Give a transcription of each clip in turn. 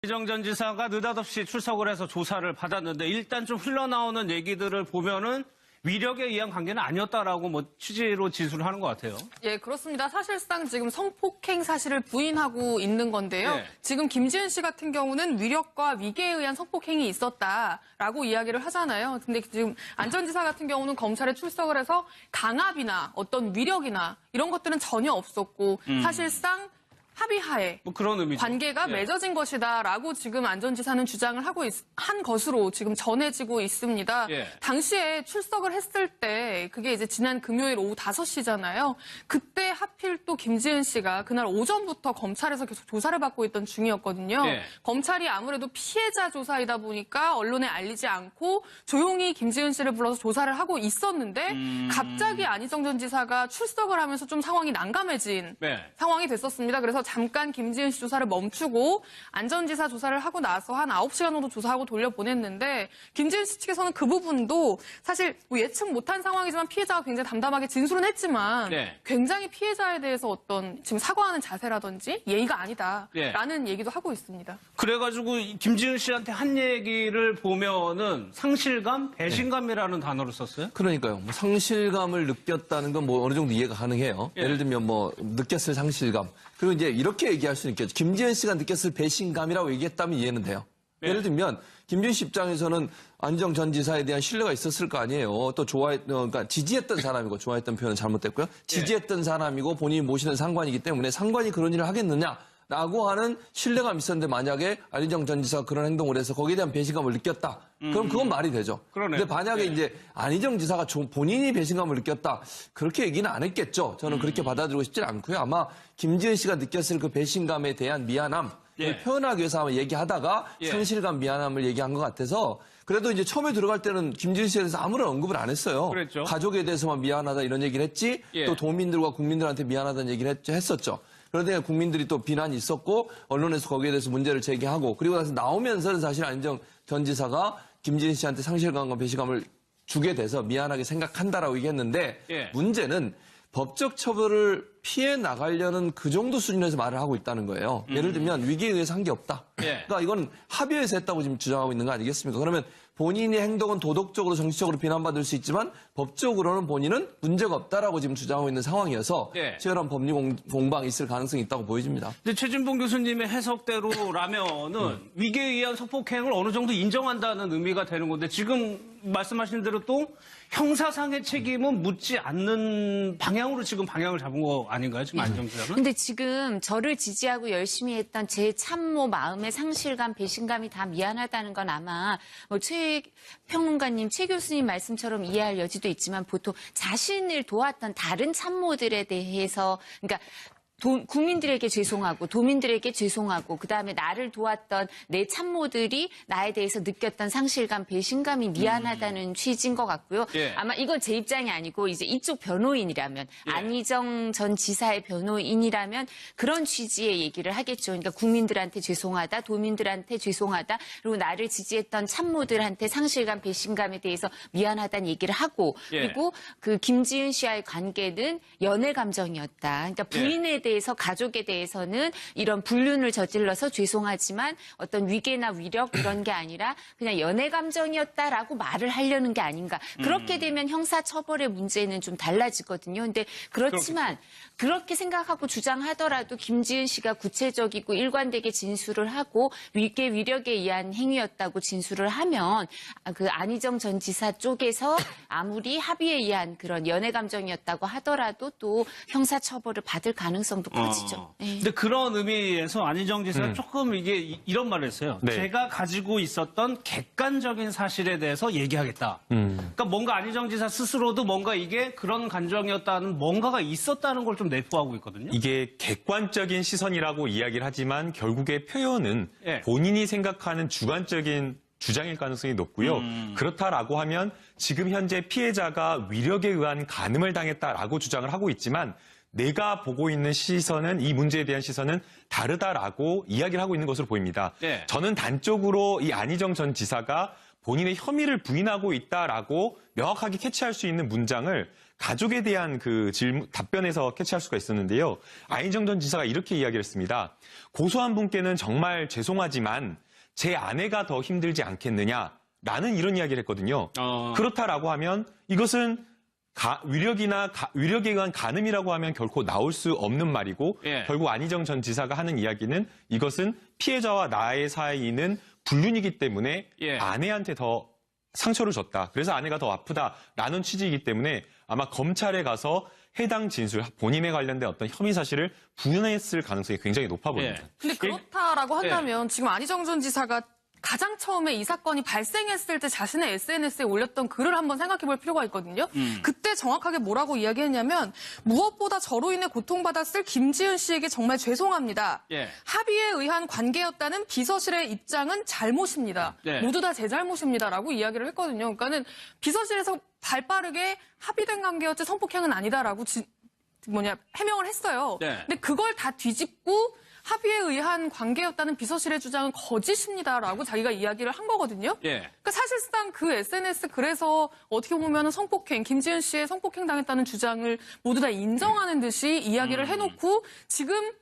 안희정 전 지사가 느닷없이 출석을 해서 조사를 받았는데 일단 좀 흘러나오는 얘기들을 보면은 위력에 의한 관계는 아니었다라고 취지로 진술을 하는 것 같아요. 예, 그렇습니다. 사실상 지금 성폭행 사실을 부인하고 있는 건데요. 지금 김지은 씨 같은 경우는 위력과 위계에 의한 성폭행이 있었다라고 이야기를 하잖아요. 근데 지금 안 전 지사 같은 경우는 검찰에 출석을 해서 강압이나 어떤 위력이나 이런 것들은 전혀 없었고 사실상 합의하에 그런 의미죠. 관계가 맺어진 것이다라고 지금 안 전 지사는 주장을 한 것으로 지금 전해지고 있습니다. 당시에 출석을 했을 때 그게 이제 지난 금요일 오후 5시잖아요. 그때 하필 또 김지은 씨가 그날 오전부터 검찰에서 계속 조사를 받고 있던 중이었거든요. 검찰이 아무래도 피해자 조사이다 보니까 언론에 알리지 않고 조용히 김지은 씨를 불러서 조사를 하고 있었는데 갑자기 안희정 전 지사가 출석을 하면서 좀 상황이 난감해진 상황이 됐었습니다. 그래서 잠깐 김지은 씨 조사를 멈추고 안 전 지사 조사를 하고 나서 한 9시간 정도 조사하고 돌려보냈는데 김지은 씨 측에서는 그 부분도 사실 예측 못한 상황이지만 피해자가 굉장히 담담하게 진술은 했지만 굉장히 피해자에 대해서 어떤 지금 사과하는 자세라든지 예의가 아니다라는 얘기도 하고 있습니다. 그래가지고 김지은 씨한테 한 얘기를 보면은 상실감, 배신감이라는 단어를 썼어요? 그러니까요. 상실감을 느꼈다는 건 어느 정도 이해가 가능해요. 예를 들면 느꼈을 상실감. 그리고 이제 이렇게 얘기할 수는 있겠죠. 김지은 씨가 느꼈을 배신감이라고 얘기했다면 이해는 돼요. 예를 들면 김지은 씨 입장에서는 안희정 전 지사에 대한 신뢰가 있었을 거 아니에요. 또 그러니까 지지했던 사람이고 좋아했던 표현은 잘못됐고요. 지지했던 사람이고 본인이 모시는 상관이기 때문에 상관이 그런 일을 하겠느냐. 라고 하는 신뢰감이 있었는데 만약에 안희정 전 지사가 그런 행동을 해서 거기에 대한 배신감을 느꼈다. 그럼 그건 말이 되죠. 그런데 만약에 이제 안희정 지사가 본인이 배신감을 느꼈다. 그렇게 얘기는 안 했겠죠. 저는 그렇게 받아들이고 싶지 않고요. 아마 김지은 씨가 느꼈을 그 배신감에 대한 미안함 표현하기 위해서 아마 얘기하다가 상실감, 미안함을 얘기한 것 같아서 그래도 이제 처음에 들어갈 때는 김지은 씨에 대해서 아무런 언급을 안 했어요. 그랬죠. 가족에 대해서만 미안하다 이런 얘기를 했지 또 도민들과 국민들한테 미안하다는 얘기를 했었죠. 그런데 국민들이 또 비난이 있었고 언론에서 거기에 대해서 문제를 제기하고 그리고 나서 나오면서는 사실 안희정 전 지사가 김지은 씨한테 상실감과 배신감을 주게 돼서 미안하게 생각한다라고 얘기했는데 문제는 법적 처벌을 피해 나가려는 그 정도 수준에서 말을 하고 있다는 거예요. 예를 들면 위기에 의해서 한 게 없다. 그러니까 이건 합의해서 했다고 지금 주장하고 있는 거 아니겠습니까? 그러면 본인의 행동은 도덕적으로 정치적으로 비난받을 수 있지만 법적으로는 본인은 문제가 없다라고 지금 주장하고 있는 상황이어서 치열한 법리 공방이 있을 가능성이 있다고 보여집니다. 근데 최진봉 교수님의 해석대로라면은 위기에 의한 성폭행을 어느 정도 인정한다는 의미가 되는 건데 지금 말씀하신 대로 또 형사상의 책임은 묻지 않는 방향으로 지금 방향을 잡은 거 아닌가요? 지금 안희정 지사는? 근데 지금 저를 지지하고 열심히 했던 제 참모 마음의 상실감, 배신감이 다 미안하다는 건 아마 최 평론가님, 최 교수님 말씀처럼 이해할 여지도 있지만 보통 자신을 도왔던 다른 참모들에 대해서 그러니까 국민들에게 죄송하고 도민들에게 죄송하고 그다음에 나를 도왔던 내 참모들이 나에 대해서 느꼈던 상실감, 배신감이 미안하다는 취지인 것 같고요. 아마 이건 제 입장이 아니고 이제 이쪽 변호인이라면 안희정 전 지사의 변호인이라면 그런 취지의 얘기를 하겠죠. 그러니까 국민들한테 죄송하다, 도민들한테 죄송하다, 그리고 나를 지지했던 참모들한테 상실감, 배신감에 대해서 미안하다는 얘기를 하고 그리고 그 김지은 씨와의 관계는 연애 감정이었다. 그러니까 부인에 대해서 가족에 대해서는 이런 불륜을 저질러서 죄송하지만 어떤 위계나 위력 이런 게 아니라 그냥 연애 감정이었다라고 말을 하려는 게 아닌가. 그렇게 되면 형사처벌의 문제는 좀 달라지거든요. 근데 그렇지만 그렇게 생각하고 주장하더라도 김지은 씨가 구체적이고 일관되게 진술을 하고 위계 위력에 의한 행위였다고 진술을 하면 그 안희정 전 지사 쪽에서 아무리 합의에 의한 그런 연애 감정이었다고 하더라도 또 형사처벌을 받을 가능성도 커지죠. 근데 그런 의미에서 안희정 지사가 조금 이게 이런 말을 했어요. 제가 가지고 있었던 객관적인 사실에 대해서 얘기하겠다. 그러니까 뭔가 안희정 지사 스스로도 뭔가 이게 그런 감정이었다는 뭔가가 있었다는 걸 좀 내포하고 있거든요. 이게 객관적인 시선이라고 이야기를 하지만 결국의 표현은 본인이 생각하는 주관적인 주장일 가능성이 높고요. 그렇다라고 하면 지금 현재 피해자가 위력에 의한 간음을 당했다라고 주장을 하고 있지만 내가 보고 있는 시선은 이 문제에 대한 시선은 다르다라고 이야기를 하고 있는 것으로 보입니다. 저는 단적으로 이 안희정 전 지사가 본인의 혐의를 부인하고 있다라고 명확하게 캐치할 수 있는 문장을 가족에 대한 그 답변에서 캐치할 수가 있었는데요. 안희정 전 지사가 이렇게 이야기를 했습니다. 고소한 분께는 정말 죄송하지만 제 아내가 더 힘들지 않겠느냐라는 이런 이야기를 했거든요. 그렇다라고 하면 이것은 위력에 의한 간음이라고 하면 결코 나올 수 없는 말이고 예. 결국 결국 안희정 전 지사가 하는 이야기는 이것은 피해자와 나의 사이는 불륜이기 때문에 예. 아내한테 더 상처를 줬다. 그래서 아내가 더 아프다라는 취지이기 때문에 아마 검찰에 가서 해당 진술, 본인에 관련된 어떤 혐의 사실을 부인했을 가능성이 굉장히 높아 보입니다. 예. 근데 그렇다라고 한다면 지금 안희정 전 지사가 가장 처음에 이 사건이 발생했을 때 자신의 SNS에 올렸던 글을 한번 생각해 볼 필요가 있거든요. 그때 정확하게 뭐라고 이야기했냐면 무엇보다 저로 인해 고통받았을 김지은 씨에게 정말 죄송합니다. 예. 합의에 의한 관계였다는 비서실의 입장은 잘못입니다. 네. 모두 다 제 잘못입니다라고 이야기를 했거든요. 그러니까는 비서실에서 발빠르게 합의된 관계였지 성폭행은 아니다라고 해명을 했어요. 네. 근데 그걸 다 뒤집고 합의에 의한 관계였다는 비서실의 주장은 거짓입니다라고 자기가 이야기를 한 거거든요. 예. 그러니까 사실상 그 SNS 글에서 어떻게 보면 성폭행, 김지은 씨의 성폭행 당했다는 주장을 모두 다 인정하는 듯이 이야기를 해놓고 지금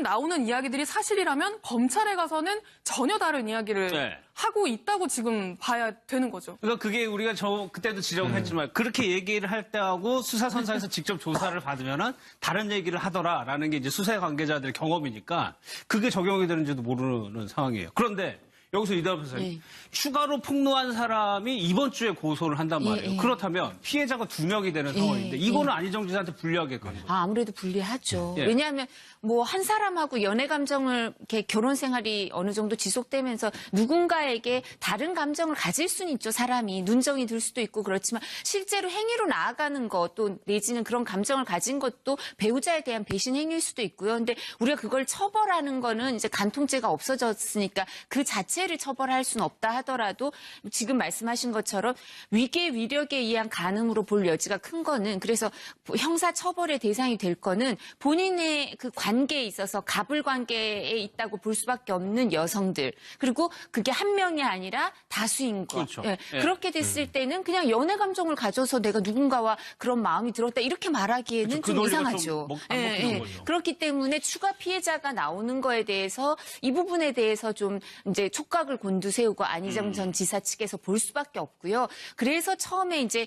나오는 이야기들이 사실이라면 검찰에 가서는 전혀 다른 이야기를 네. 하고 있다고 지금 봐야 되는 거죠. 그러니까 그게 우리가 그때도 지적을 했지만 그렇게 얘기를 할 때하고 수사선사에서 직접 조사를 받으면은 다른 얘기를 하더라라는 게 이제 수사 관계자들의 경험이니까 그게 적용이 되는지도 모르는 상황이에요. 그런데 여기서 이다은 변호사님, 추가로 폭로한 사람이 이번 주에 고소를 한단 말이에요. 그렇다면 피해자가 2명이 되는 상황인데 이거는 안희정 지사한테 불리하겠거든요. 아무래도 불리하죠. 예. 왜냐하면 뭐 한 사람하고 연애 감정을 이렇게 결혼 생활이 어느 정도 지속되면서 누군가에게 다른 감정을 가질 수는 있죠. 사람이 눈정이 들 수도 있고 그렇지만 실제로 행위로 나아가는 것 또 내지는 그런 감정을 가진 것도 배우자에 대한 배신 행위일 수도 있고요. 근데 우리가 그걸 처벌하는 거는 이제 간통죄가 없어졌으니까 그 자체를 처벌할 수는 없다 하더라도 지금 말씀하신 것처럼 위계 위력에 의한 간음으로 볼 여지가 큰 거는 그래서 형사 처벌의 대상이 될 거는 본인의 그 관계에 있어서 갑을 관계에 있다고 볼 수밖에 없는 여성들 그리고 그게 한 명이 아니라 다수인 거. 그렇죠. 예. 예. 그렇게 됐을 때는 그냥 연애 감정을 가져서 내가 누군가와 그런 마음이 들었다 이렇게 말하기에는 그렇죠. 그 좀 논리가 이상하죠. 좀 안 먹히는 거죠. 그렇기 때문에 추가 피해자가 나오는 거에 대해서 이 부분에 대해서 좀 이제 촉각을 곤두세우고 안희정 전 지사 측에서 볼 수밖에 없고요. 그래서 처음에 이제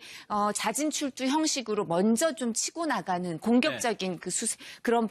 자진출두 형식으로 먼저 좀 치고 나가는 공격적인 그런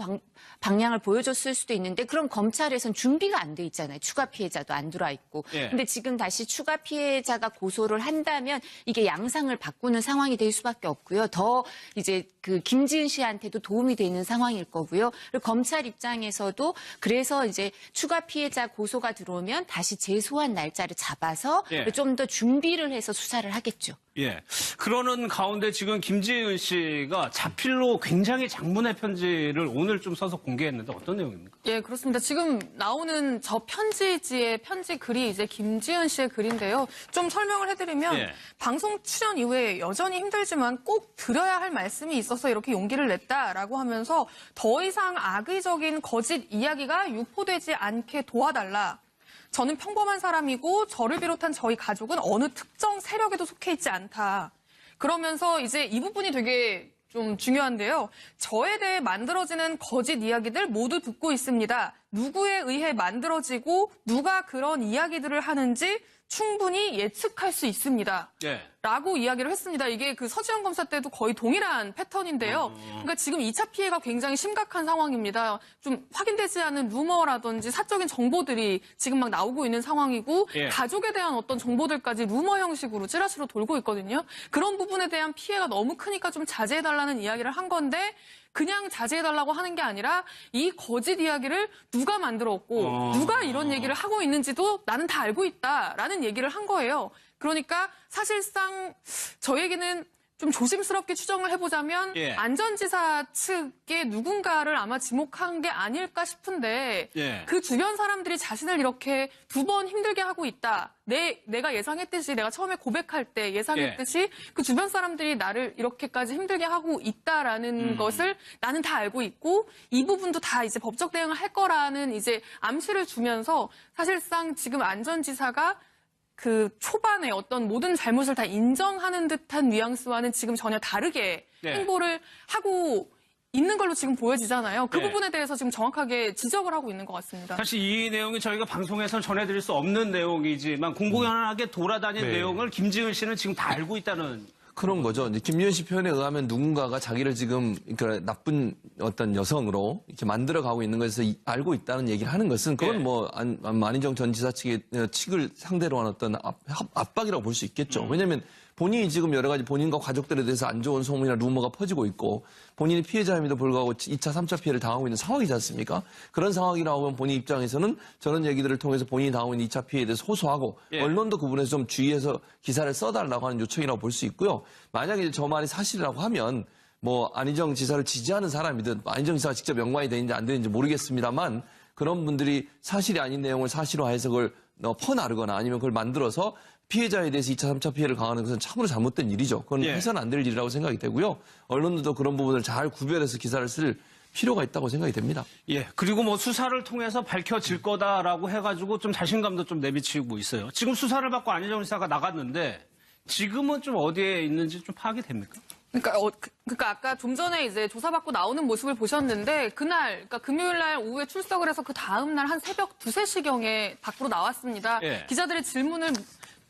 방향을 보여줬을 수도 있는데 그럼 검찰에선 준비가 안 돼 있잖아요. 추가 피해자도 안 들어와 있고. 예. 근데 지금 다시 추가 피해자가 고소를 한다면 이게 양상을 바꾸는 상황이 될 수밖에 없고요. 더 이제 그 김지은 씨한테도 도움이 되는 상황일 거고요. 그리고 검찰 입장에서도 그래서 이제 추가 피해자 고소가 들어오면 다시 재소환 날짜를 잡아서 예. 좀 더 준비를 해서 수사를 하겠죠. 예. 그러는 가운데 지금 김지은 씨가 자필로 굉장히 장문의 편지를 오늘 좀 써서 공개했는데 어떤 내용입니까? 예, 그렇습니다. 지금 나오는 저 편지지의 편지 글이 이제 김지은 씨의 글인데요. 좀 설명을 해드리면 예. 방송 출연 이후에 여전히 힘들지만 꼭 드려야 할 말씀이 있어서 이렇게 용기를 냈다라고 하면서 더 이상 악의적인 거짓 이야기가 유포되지 않게 도와달라. 저는 평범한 사람이고 저를 비롯한 저희 가족은 어느 특정 세력에도 속해 있지 않다. 그러면서 이제 이 부분이 되게 좀 중요한데요. 저에 대해 만들어지는 거짓 이야기들 모두 듣고 있습니다. 누구에 의해 만들어지고 누가 그런 이야기들을 하는지 충분히 예측할 수 있습니다. 예. 라고 이야기를 했습니다. 이게 그 서지현 검사 때도 거의 동일한 패턴인데요. 그러니까 지금 2차 피해가 굉장히 심각한 상황입니다. 좀 확인되지 않은 루머라든지 사적인 정보들이 지금 막 나오고 있는 상황이고 예. 가족에 대한 어떤 정보들까지 루머 형식으로 찌라시로 돌고 있거든요. 그런 부분에 대한 피해가 너무 크니까 좀 자제해달라는 이야기를 한 건데 그냥 자제해달라고 하는 게 아니라 이 거짓 이야기를 누가 만들었고 누가 이런 얘기를 하고 있는지도 나는 다 알고 있다라는 얘기를 한 거예요. 그러니까 사실상 저에게는 좀 조심스럽게 추정을 해보자면 예. 안전지사 측의 누군가를 아마 지목한 게 아닐까 싶은데 예. 그 주변 사람들이 자신을 이렇게 2번 힘들게 하고 있다. 내가 예상했듯이 내가 처음에 고백할 때 예상했듯이 그 주변 사람들이 나를 이렇게까지 힘들게 하고 있다라는 것을 나는 다 알고 있고 이 부분도 다 이제 법적 대응을 할 거라는 이제 암시를 주면서 사실상 지금 안전지사가 그 초반에 어떤 모든 잘못을 다 인정하는 듯한 뉘앙스와는 지금 전혀 다르게 행보를 하고 있는 걸로 지금 보여지잖아요. 그 부분에 대해서 지금 정확하게 지적을 하고 있는 것 같습니다. 사실 이 내용이 저희가 방송에서 전해드릴 수 없는 내용이지만 공공연하게 돌아다닌 내용을 김지은 씨는 지금 다 알고 있다는 그런 거죠. 이제 김지은 씨 표현에 의하면 누군가가 자기를 지금 그러니까 나쁜 어떤 여성으로 이렇게 만들어가고 있는 것에서 알고 있다는 얘기를 하는 것은 그건 뭐 안희정 전 지사 측을 상대로 한 어떤 압박이라고 볼 수 있겠죠. 왜냐하면 본인이 지금 여러 가지 본인과 가족들에 대해서 안 좋은 소문이나 루머가 퍼지고 있고 본인이 피해자임에도 불구하고 2차, 3차 피해를 당하고 있는 상황이지 않습니까? 그런 상황이라고 하면 본인 입장에서는 저런 얘기들을 통해서 본인이 당하고 있는 2차 피해에 대해서 호소하고 언론도 그 부분에서 좀 주의해서 기사를 써달라고 하는 요청이라고 볼 수 있고요. 만약에 저 말이 사실이라고 하면 뭐 안희정 지사를 지지하는 사람이든 안희정 지사가 직접 연관이 되는지 안 되는지 모르겠습니다만 그런 분들이 사실이 아닌 내용을 사실화해서 그걸 퍼나르거나 아니면 그걸 만들어서 피해자에 대해서 2차, 3차 피해를 강화하는 것은 참으로 잘못된 일이죠. 그건 해서는 안 될 일이라고 생각이 되고요. 언론들도 그런 부분을 잘 구별해서 기사를 쓸 필요가 있다고 생각이 됩니다. 예. 그리고 뭐 수사를 통해서 밝혀질 거다라고 해가지고 좀 자신감도 좀 내비치고 있어요. 지금 수사를 받고 안희정 지사가 나갔는데 지금은 좀 어디에 있는지 좀 파악이 됩니까? 그러니까 아까 좀 전에 이제 조사받고 나오는 모습을 보셨는데 그날, 그러니까 금요일 날 오후에 출석을 해서 그 다음 날 한 새벽 2, 3시경에 밖으로 나왔습니다. 기자들의 질문을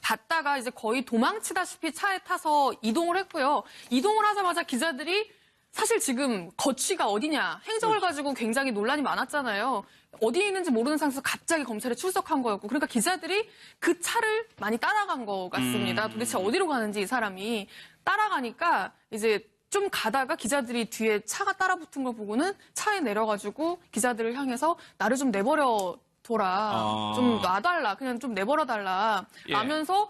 받다가 이제 거의 도망치다시피 차에 타서 이동을 했고요. 이동을 하자마자 기자들이 사실 지금 거취가 어디냐, 행적을 가지고 굉장히 논란이 많았잖아요. 어디에 있는지 모르는 상태에서 갑자기 검찰에 출석한 거였고, 그러니까 기자들이 그 차를 많이 따라간 것 같습니다. 도대체 어디로 가는지 이 사람이 따라가니까 이제 좀 가다가 기자들이 뒤에 차가 따라붙은 걸 보고는 차에 내려가지고 기자들을 향해서 나를 좀 내버려 둬라. 좀 놔달라. 그냥 좀 내버려달라. 라면서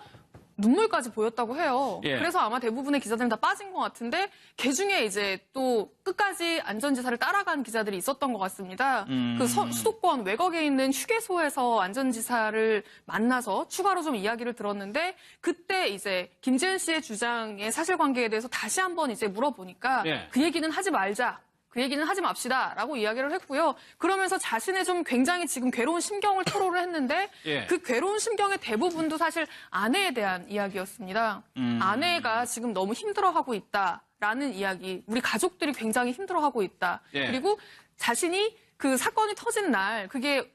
눈물까지 보였다고 해요. 그래서 아마 대부분의 기자들은 다 빠진 것 같은데 그중에 이제 또 끝까지 안전지사를 따라간 기자들이 있었던 것 같습니다. 그 수도권 외곽에 있는 휴게소에서 안전지사를 만나서 추가로 좀 이야기를 들었는데 그때 이제 김지은 씨의 주장의 사실관계에 대해서 다시 한번 이제 물어보니까 그 얘기는 하지 말자. 그 얘기는 하지 맙시다라고 이야기를 했고요. 그러면서 자신의 좀 굉장히 지금 괴로운 심경을 토로를 했는데 그 괴로운 심경의 대부분도 사실 아내에 대한 이야기였습니다. 아내가 지금 너무 힘들어하고 있다라는 이야기. 우리 가족들이 굉장히 힘들어하고 있다. 그리고 자신이 그 사건이 터진 날 그게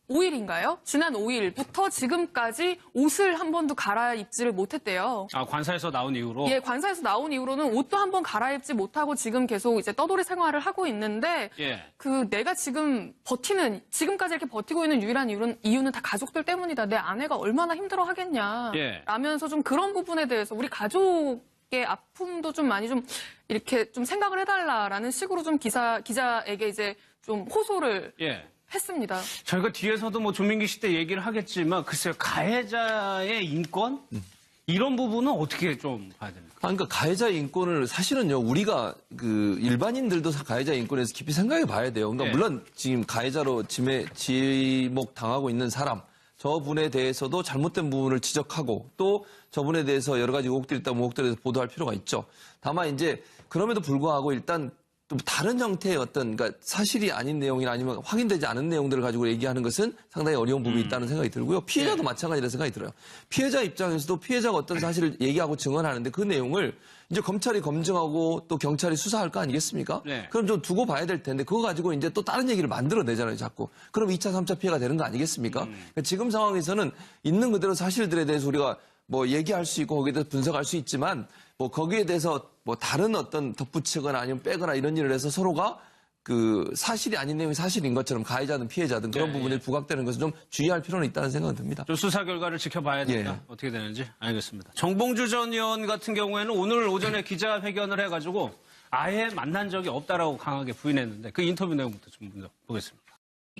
5일인가요? 지난 5일부터 지금까지 옷을 한 번도 갈아입지를 못했대요. 아, 관사에서 나온 이후로? 예, 관사에서 나온 이후로는 옷도 한 번 갈아입지 못하고 지금 계속 이제 떠돌이 생활을 하고 있는데, 그 내가 지금 지금까지 이렇게 버티고 있는 유일한 이유는 다 가족들 때문이다. 내 아내가 얼마나 힘들어 하겠냐. 라면서 좀 그런 부분에 대해서 우리 가족의 아픔도 좀 많이 좀 이렇게 좀 생각을 해달라라는 식으로 좀 기자에게 이제 좀 호소를 했습니다. 저희가 뒤에서도 뭐 조민기 씨 때 얘기를 하겠지만 글쎄요, 가해자의 인권? 이런 부분은 어떻게 좀 봐야 됩니까? 그러니까 가해자의 인권을 사실은요, 우리가 그 일반인들도 가해자의 인권에 대해서 깊이 생각해 봐야 돼요. 그러니까 물론 지금 가해자로 지목 당하고 있는 사람, 저분에 대해서도 잘못된 부분을 지적하고 또 저분에 대해서 여러 가지 의혹들이 있다면 의혹들에 대해서 보도할 필요가 있죠. 다만 이제 그럼에도 불구하고 일단 또 다른 형태의 어떤, 그러니까 사실이 아닌 내용이나 아니면 확인되지 않은 내용들을 가지고 얘기하는 것은 상당히 어려운 부분이 있다는 생각이 들고요. 피해자도 마찬가지라는 생각이 들어요. 피해자 입장에서도 피해자가 어떤 사실을 얘기하고 증언하는데 그 내용을 이제 검찰이 검증하고 또 경찰이 수사할 거 아니겠습니까? 그럼 좀 두고 봐야 될 텐데 그거 가지고 이제 또 다른 얘기를 만들어내잖아요, 자꾸. 그럼 2차, 3차 피해가 되는 거 아니겠습니까? 그러니까 지금 상황에서는 있는 그대로 사실들에 대해서 우리가 뭐 얘기할 수 있고 거기에 대해서 분석할 수 있지만 뭐 거기에 대해서 뭐 다른 어떤 덧붙이거나 아니면 빼거나 이런 일을 해서 서로가 그 사실이 아닌 내용이 사실인 것처럼 가해자든 피해자든 그런 부분에 부각되는 것은 좀 주의할 필요는 있다는 생각은 듭니다. 좀 수사 결과를 지켜봐야 된다. 어떻게 되는지 알겠습니다. 정봉주 전 의원 같은 경우에는 오늘 오전에 기자회견을 해가지고 아예 만난 적이 없다라고 강하게 부인했는데 그 인터뷰 내용부터 좀 먼저 보겠습니다.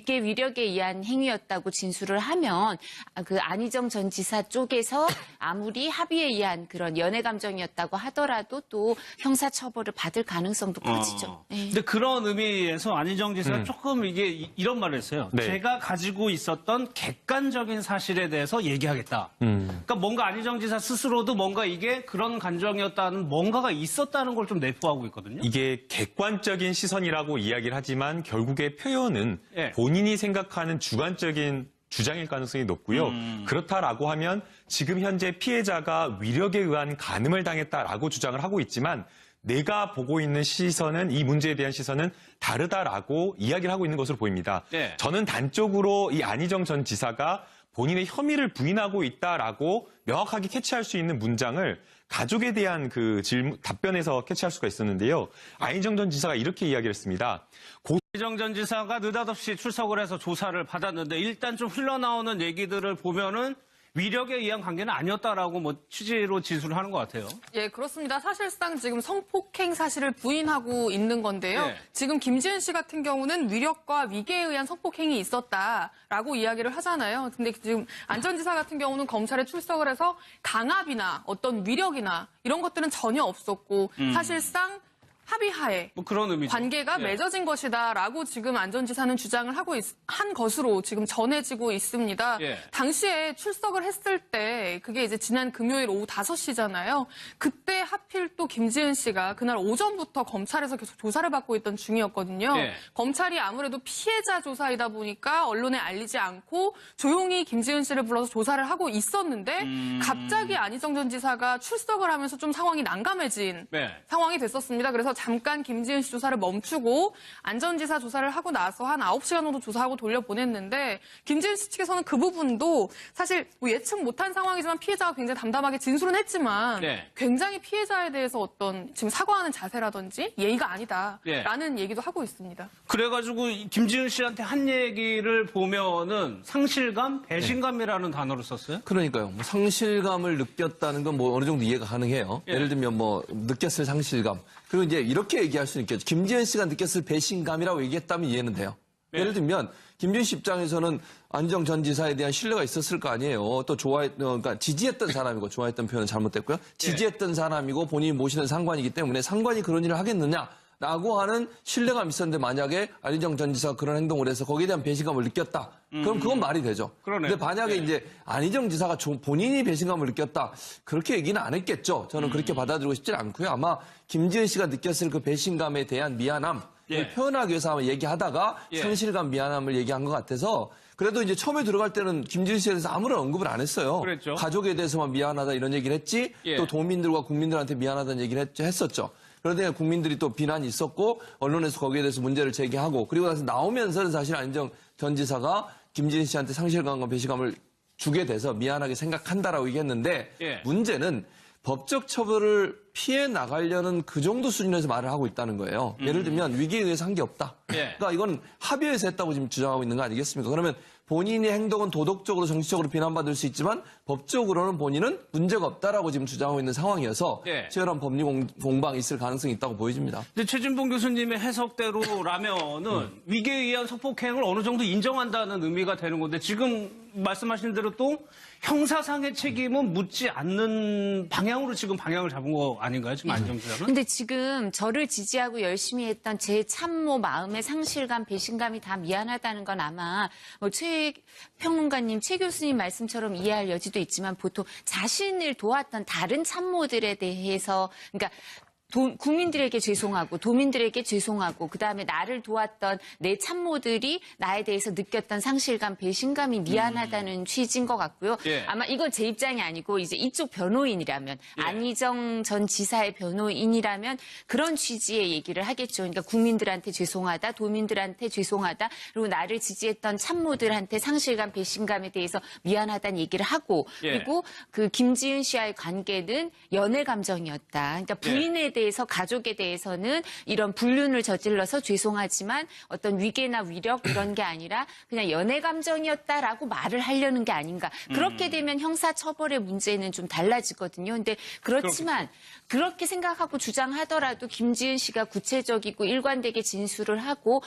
계 위력에 의한 행위였다고 진술을 하면 그 안희정 전 지사 쪽에서 아무리 합의에 의한 그런 연애 감정이었다고 하더라도 또 형사처벌을 받을 가능성도 커지죠. 근데 그런 의미에서 안희정 지사가 조금 이게 이런 말을 했어요. 제가 가지고 있었던 객관적인 사실에 대해서 얘기하겠다. 그러니까 뭔가 안희정 지사 스스로도 뭔가 이게 그런 감정이었다는 뭔가가 있었다는 걸 좀 내포하고 있거든요. 이게 객관적인 시선이라고 이야기를 하지만 결국의 표현은 본인이 생각하는 주관적인 주장일 가능성이 높고요. 그렇다라고 하면 지금 현재 피해자가 위력에 의한 간음을 당했다라고 주장을 하고 있지만 내가 보고 있는 시선은 이 문제에 대한 시선은 다르다라고 이야기를 하고 있는 것으로 보입니다. 네. 저는 단적으로 이 안희정 전 지사가 본인의 혐의를 부인하고 있다라고 명확하게 캐치할 수 있는 문장을 가족에 대한 그 답변에서 캐치할 수가 있었는데요. 안희정 전 지사가 이렇게 이야기를 했습니다. 안희정 전 지사가 느닷없이 출석을 해서 조사를 받았는데 일단 좀 흘러나오는 얘기들을 보면은 위력에 의한 관계는 아니었다라고 뭐 취지로 진술을 하는 것 같아요. 예, 그렇습니다. 사실상 지금 성폭행 사실을 부인하고 있는 건데요. 네. 지금 김지은 씨 같은 경우는 위력과 위계에 의한 성폭행이 있었다라고 이야기를 하잖아요. 근데 지금 안 전 지사 같은 경우는 검찰에 출석을 해서 강압이나 어떤 위력이나 이런 것들은 전혀 없었고 사실상 합의하에 뭐 그런 의미죠. 관계가 네. 맺어진 것이다라고 지금 안 전 지사는 주장을 하고 한 것으로 지금 전해지고 있습니다. 예. 당시에 출석을 했을 때 그게 이제 지난 금요일 오후 5시잖아요. 그때 하필 또 김지은 씨가 그날 오전부터 검찰에서 계속 조사를 받고 있던 중이었거든요. 예. 검찰이 아무래도 피해자 조사이다 보니까 언론에 알리지 않고 조용히 김지은 씨를 불러서 조사를 하고 있었는데 갑자기 안희정 전 지사가 출석을 하면서 좀 상황이 난감해진 네. 상황이 됐었습니다. 그래서 잠깐 김지은 씨 조사를 멈추고 안 전 지사 조사를 하고 나서 한 9시간 정도 조사하고 돌려보냈는데 김지은 씨 측에서는 그 부분도 사실 뭐 예측 못한 상황이지만 피해자가 굉장히 담담하게 진술은 했지만 네. 굉장히 피해자에 대해서 어떤 지금 사과하는 자세라든지 예의가 아니다라는 네. 얘기도 하고 있습니다. 그래가지고 김지은 씨한테 한 얘기를 보면은 상실감, 배신감이라는 단어를 썼어요. 그러니까요. 뭐 상실감을 느꼈다는 건 뭐 어느 정도 이해가 가능해요. 예. 예를 들면 뭐 느꼈을 상실감. 그리고 이제 이렇게 얘기할 수 있겠죠. 김지은 씨가 느꼈을 배신감이라고 얘기했다면 이해는 돼요. 예. 예를 들면 김지은 씨 입장에서는 안희정 전 지사에 대한 신뢰가 있었을 거 아니에요. 또 그러니까 지지했던 사람이고 좋아했던 표현은 잘못됐고요. 지지했던 사람이고 본인이 모시는 상관이기 때문에 상관이 그런 일을 하겠느냐? 라고 하는 신뢰감이 있었는데 만약에 안희정 전 지사가 그런 행동을 해서 거기에 대한 배신감을 느꼈다. 그럼 그건 말이 되죠. 그러네. 근데 만약에 이제 안희정 지사가 본인이 배신감을 느꼈다. 그렇게 얘기는 안 했겠죠. 저는 그렇게 받아들이고 싶지 않고요. 아마 김지은 씨가 느꼈을 그 배신감에 대한 미안함 을 표현하기 위해서 아마 얘기하다가 상실감, 미안함을 얘기한 것 같아서 그래도 이제 처음에 들어갈 때는 김지은 씨에 대해서 아무런 언급을 안 했어요. 그랬죠. 가족에 대해서만 미안하다 이런 얘기를 했지 또 도민들과 국민들한테 미안하다는 얘기를 했었죠. 그런데 국민들이 또 비난이 있었고 언론에서 거기에 대해서 문제를 제기하고 그리고 나서 나오면서는 사실 안희정 전 지사가 김지은 씨한테 상실감과 배신감을 주게 돼서 미안하게 생각한다라고 얘기했는데 문제는 법적 처벌을 피해 나가려는 그 정도 수준에서 말을 하고 있다는 거예요. 예를 들면 위기에 의해서 한 게 없다. 그러니까 이건 합의해서 했다고 지금 주장하고 있는 거 아니겠습니까? 그러면 본인의 행동은 도덕적으로 정치적으로 비난받을 수 있지만 법적으로는 본인은 문제가 없다라고 지금 주장하고 있는 상황이어서 치열한 법리 공방이 있을 가능성이 있다고 보여집니다. 근데 최진봉 교수님의 해석대로라면은 위계에 의한 성폭행을 어느 정도 인정한다는 의미가 되는 건데 지금 말씀하신 대로 또 형사상의 책임은 묻지 않는 방향으로 지금 방향을 잡은 거 아닌가요? 지금 안희정 지사는? 근데 지금 저를 지지하고 열심히 했던 제 참모 마음의 상실감, 배신감이 다 미안하다는 건 아마 뭐 최 평론가님, 최 교수님 말씀처럼 이해할 여지도 있지만 보통 자신을 도왔던 다른 참모들에 대해서 그러니까 국민들에게 죄송하고 도민들에게 죄송하고 그다음에 나를 도왔던 내 참모들이 나에 대해서 느꼈던 상실감, 배신감이 미안하다는 취지인 것 같고요. 아마 이건 제 입장이 아니고 이제 이쪽 변호인이라면 안희정 전 지사의 변호인이라면 그런 취지의 얘기를 하겠죠. 그러니까 국민들한테 죄송하다, 도민들한테 죄송하다, 그리고 나를 지지했던 참모들한테 상실감, 배신감에 대해서 미안하다는 얘기를 하고 그리고 그 김지은 씨와의 관계는 연애 감정이었다. 그러니까 부인에 대해서 가족에 대해서는 이런 불륜을 저질러서 죄송하지만 어떤 위계나 위력 이런 게 아니라 그냥 연애 감정이었다라고 말을 하려는 게 아닌가. 그렇게 되면 형사 처벌의 문제는 좀 달라지거든요. 근데 그렇지만 그렇게 생각하고 주장하더라도 김지은 씨가 구체적이고 일관되게 진술을 하고